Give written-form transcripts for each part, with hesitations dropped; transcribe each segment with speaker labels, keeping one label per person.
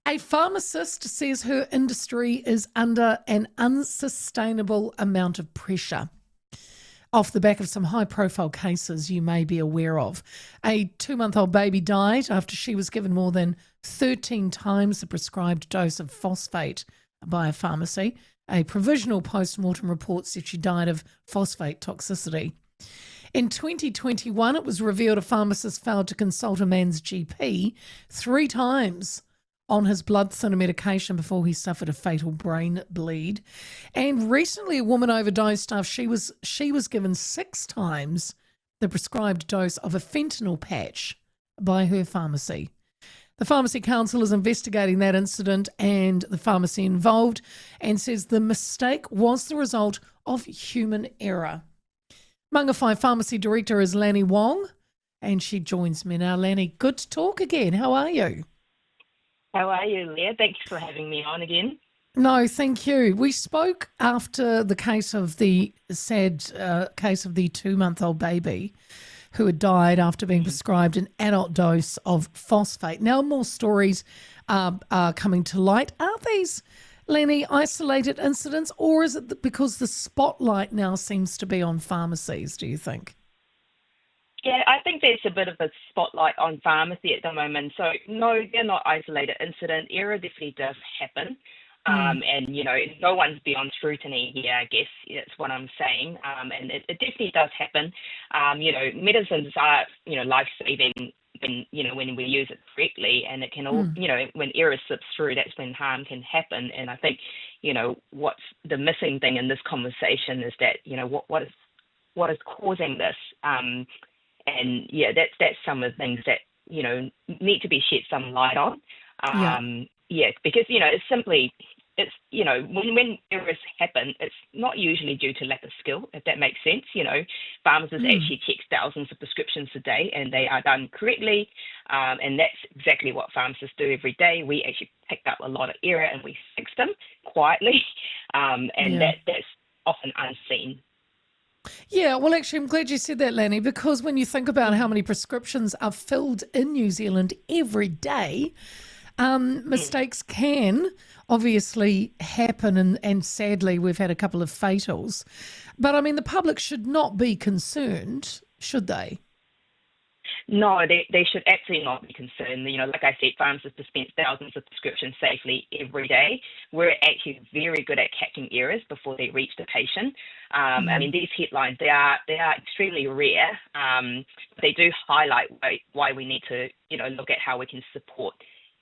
Speaker 1: A pharmacist says her industry is under an unsustainable amount of pressure off the back of some high-profile cases you may be aware of. A 2-month-old baby died after she was given more than 13 times the prescribed dose of phosphate by a pharmacy. A provisional post-mortem report said she died of phosphate toxicity. In 2021, it was revealed a pharmacist failed to consult a man's GP 3 times on his blood thinner medication before he suffered a fatal brain bleed. And recently a woman overdosed after she was given 6 times the prescribed dose of a fentanyl patch by her pharmacy. The Pharmacy Council is investigating that incident and the pharmacy involved and says the mistake was the result of human error. Mangawhai Pharmacy Director is Lanny Wong, and she joins me now. Lanny, good to talk again. How are you?
Speaker 2: How are you, Leah? Thanks for having me on again.
Speaker 1: No, thank you. We spoke after the case of the sad case of the 2-month-old baby who had died after being prescribed an adult dose of phosphate. Now more stories are coming to light. Are these, Lenny, isolated incidents, or is it because the spotlight now seems to be on pharmacies, do you think?
Speaker 2: Yeah, I think there's a bit of a spotlight on pharmacy at the moment. So, no, they're not isolated incident. Error definitely does happen. And, no one's beyond scrutiny here, I guess. That's what I'm saying. And it definitely does happen. Medicines are, life-saving when we use it correctly. And it can all, when error slips through, that's when harm can happen. And I think, what's the missing thing in this conversation is that, what is causing this? And yeah, that's some of the things that, need to be shed some light on. Because, when errors happen, it's not usually due to lack of skill, if that makes sense. Pharmacists actually check thousands of prescriptions a day and they are done correctly. And that's exactly what pharmacists do every day. We actually pick up a lot of error and we fix them quietly. That's often unseen.
Speaker 1: Yeah, well, actually, I'm glad you said that, Lanny, because when you think about how many prescriptions are filled in New Zealand every day, mistakes can obviously happen, and sadly, we've had a couple of fatals. But, I mean, the public should not be concerned, should they?
Speaker 2: No, they should absolutely not be concerned. Like I said, pharmacists dispense thousands of prescriptions safely every day. We're actually very good at catching errors before they reach the patient. I mean, these headlines, they are extremely rare. They do highlight why we need to, look at how we can support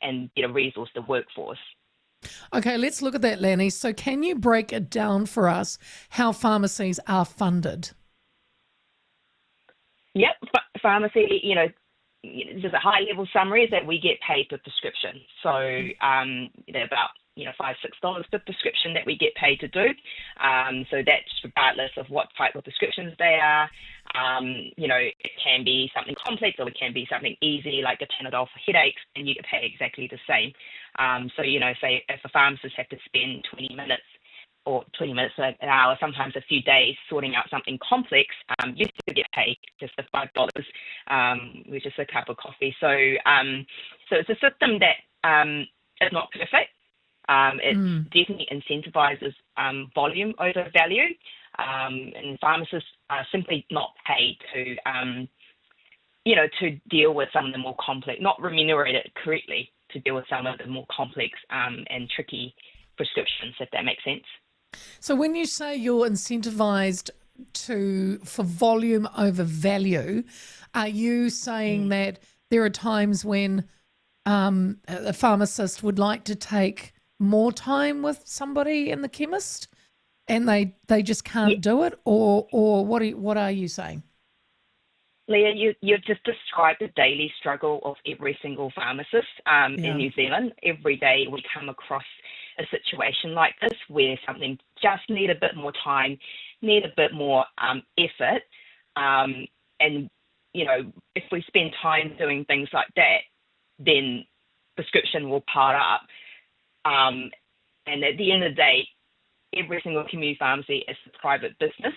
Speaker 2: and resource the workforce.
Speaker 1: Okay, let's look at that, Lanny. So can you break it down for us how pharmacies are funded?
Speaker 2: Yep, pharmacy, there's a high-level summary that we get paid per prescription. So they're about, $5-6 per prescription that we get paid to do. So that's regardless of what type of prescriptions they are. It can be something complex or it can be something easy like a Panadol for headaches, and you get paid exactly the same. Say if a pharmacist had to spend 20 minutes or 20 minutes, an hour, sometimes a few days sorting out something complex, you still get paid just the $5, which is a cup of coffee. So it's a system that is not perfect. It definitely incentivizes volume over value, and pharmacists are simply not paid to, to deal with some of the more complex, not remunerated correctly to deal with some of the more complex and tricky prescriptions, if that makes sense.
Speaker 1: So when you say you're incentivized for volume over value, are you saying that there are times when a pharmacist would like to take more time with somebody in the chemist and they just can't do it, or what are you saying?
Speaker 2: Leah, you've just described the daily struggle of every single pharmacist in New Zealand. Every day we come across a situation like this where something just need a bit more time, need a bit more effort. And, if we spend time doing things like that, then prescription will pile up. And at the end of the day, every single community pharmacy is a private business.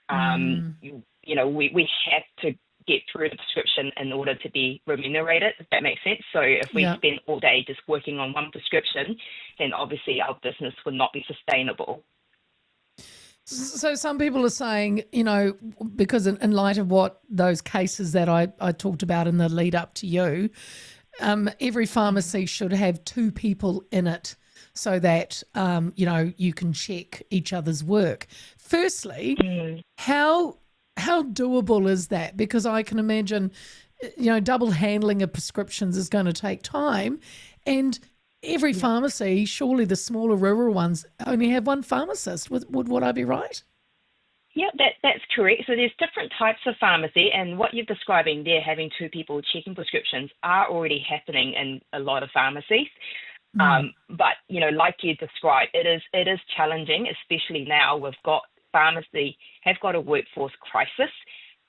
Speaker 2: We have to get through the prescription in order to be remunerated, if that makes sense. So if we spend all day just working on one prescription, then obviously our business would not be sustainable.
Speaker 1: So some people are saying, because in light of what those cases that I talked about in the lead up to you, every pharmacy should have 2 people in it so that, you can check each other's work. Firstly, how doable is that? Because I can imagine, double handling of prescriptions is going to take time, and every pharmacy, surely the smaller rural ones, only have one pharmacist. Would I be right?
Speaker 2: Yeah, that's correct. So there's different types of pharmacy, and what you're describing there, having 2 people checking prescriptions, are already happening in a lot of pharmacies. But, like you described, it is challenging, especially now we've got pharmacy have got a workforce crisis.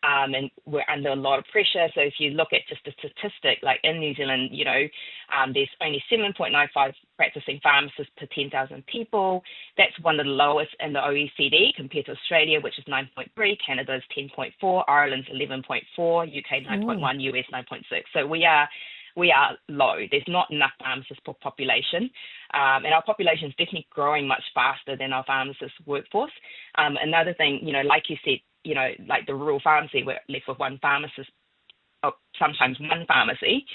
Speaker 2: And we're under a lot of pressure. So if you look at just a statistic, like in New Zealand, there's only 7.95 practicing pharmacists per 10,000 people. That's one of the lowest in the OECD compared to Australia, which is 9.3, Canada's 10.4, Ireland's 11.4, UK 9.1, US 9.6. So we are low. There's not enough pharmacists per population. And our population is definitely growing much faster than our pharmacist workforce. Another thing, like you said, like the rural pharmacy, we're left with one pharmacist, or sometimes one pharmacy.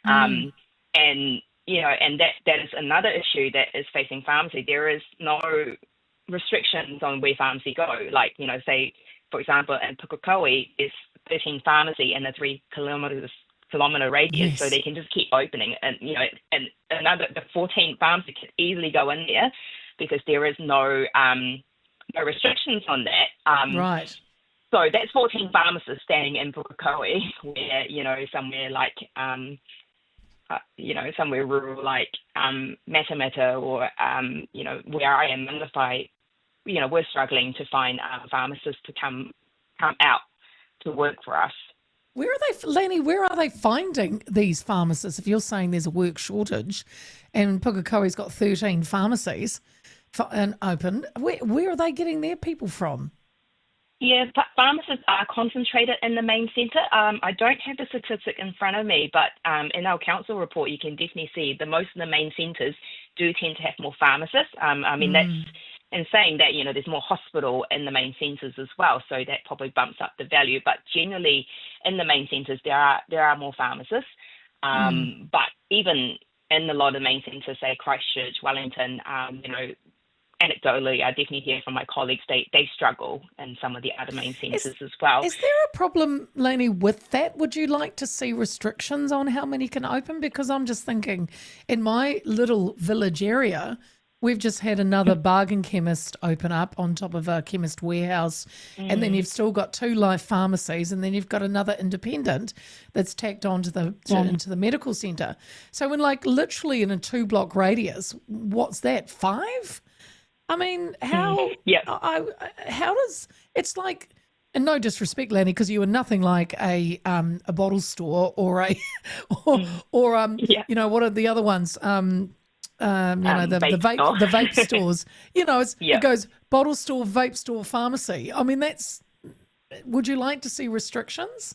Speaker 2: And that is another issue that is facing pharmacy. There is no restrictions on where pharmacy go. Like, say, for example, in Pukekohe, there's 13 pharmacy in a 3-kilometre radius, so they can just keep opening. And, and the 14th pharmacy could easily go in there because there is no restrictions on that.
Speaker 1: Right.
Speaker 2: So that's 14 pharmacists standing in Pukekohe, where, somewhere like, somewhere rural like Matamata or, where I am, Mangawhai, we're struggling to find pharmacists to come out to work for us.
Speaker 1: Lanny, where are they finding these pharmacists? If you're saying there's a work shortage and Pukekohe's got 13 pharmacies open, where are they getting their people from?
Speaker 2: Yeah, pharmacists are concentrated in the main centre. I don't have the statistic in front of me, but in our council report, you can definitely see that most of the main centres do tend to have more pharmacists. That's in saying that, there's more hospital in the main centres as well, so that probably bumps up the value. But generally, in the main centres, there are more pharmacists. But even in a lot of the main centres, say Christchurch, Wellington, anecdotally, I definitely hear from my colleagues they struggle in some of the other main centres as well.
Speaker 1: Is there a problem, Lanny, with that? Would you like to see restrictions on how many can open? Because I'm just thinking, in my little village area, we've just had another bargain chemist open up on top of a chemist warehouse, and then you've still got 2 live pharmacies, and then you've got another independent that's tacked on into the medical centre. So literally in a 2-block radius, what's that, 5? I mean, how does, it's like, and no disrespect, Lanny, because you are nothing like a bottle store or what are the other ones? The vape stores. It goes bottle store, vape store, pharmacy. I mean, would you like to see restrictions?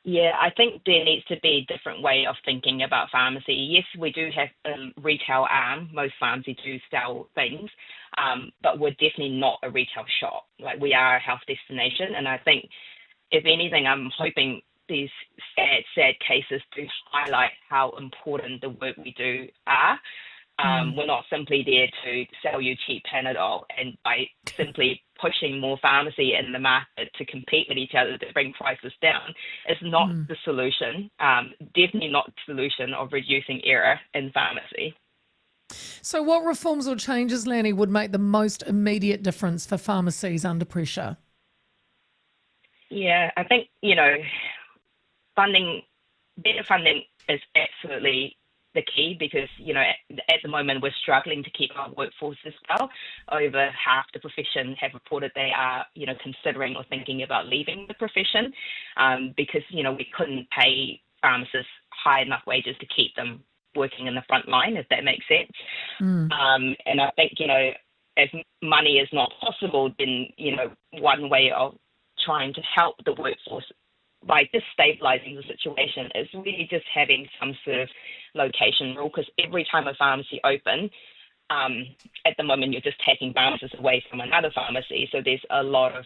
Speaker 2: Yeah, I think there needs to be a different way of thinking about pharmacy. Yes, we do have a retail arm. Most pharmacies do sell things, but we're definitely not a retail shop. Like, we are a health destination, and I think, if anything, I'm hoping these sad cases do highlight how important the work we do are. We're not simply there to sell you cheap Panadol, and by simply pushing more pharmacy in the market to compete with each other to bring prices down is not the solution. Definitely not the solution of reducing error in pharmacy.
Speaker 1: So what reforms or changes, Lanny, would make the most immediate difference for pharmacies under pressure?
Speaker 2: Yeah, I think, better funding is absolutely the key, because, at the moment we're struggling to keep our workforce as well. Over half the profession have reported they are, considering or thinking about leaving the profession because, we couldn't pay pharmacists high enough wages to keep them working in the front line, if that makes sense. And I think, if money is not possible, then, one way of trying to help the workforce by just stabilising the situation is really just having some sort of location rule, because every time a pharmacy open, at the moment you're just taking pharmacists away from another pharmacy. So there's a lot of,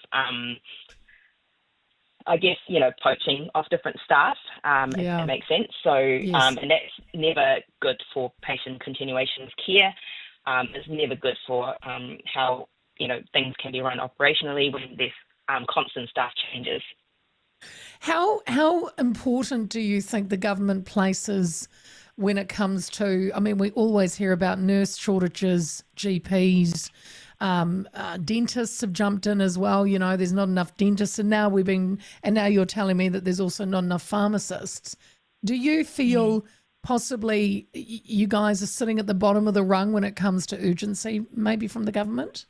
Speaker 2: I guess, poaching of different staff, if that makes sense. So,
Speaker 1: Yes.
Speaker 2: and that's never good for patient continuation of care. It's never good for how, things can be run operationally when there's constant staff changes.
Speaker 1: How important do you think the government places when it comes to, I mean, we always hear about nurse shortages, GPs, dentists have jumped in as well. There's not enough dentists, and now you're telling me that there's also not enough pharmacists. Do you feel possibly you guys are sitting at the bottom of the rung when it comes to urgency, maybe from the government?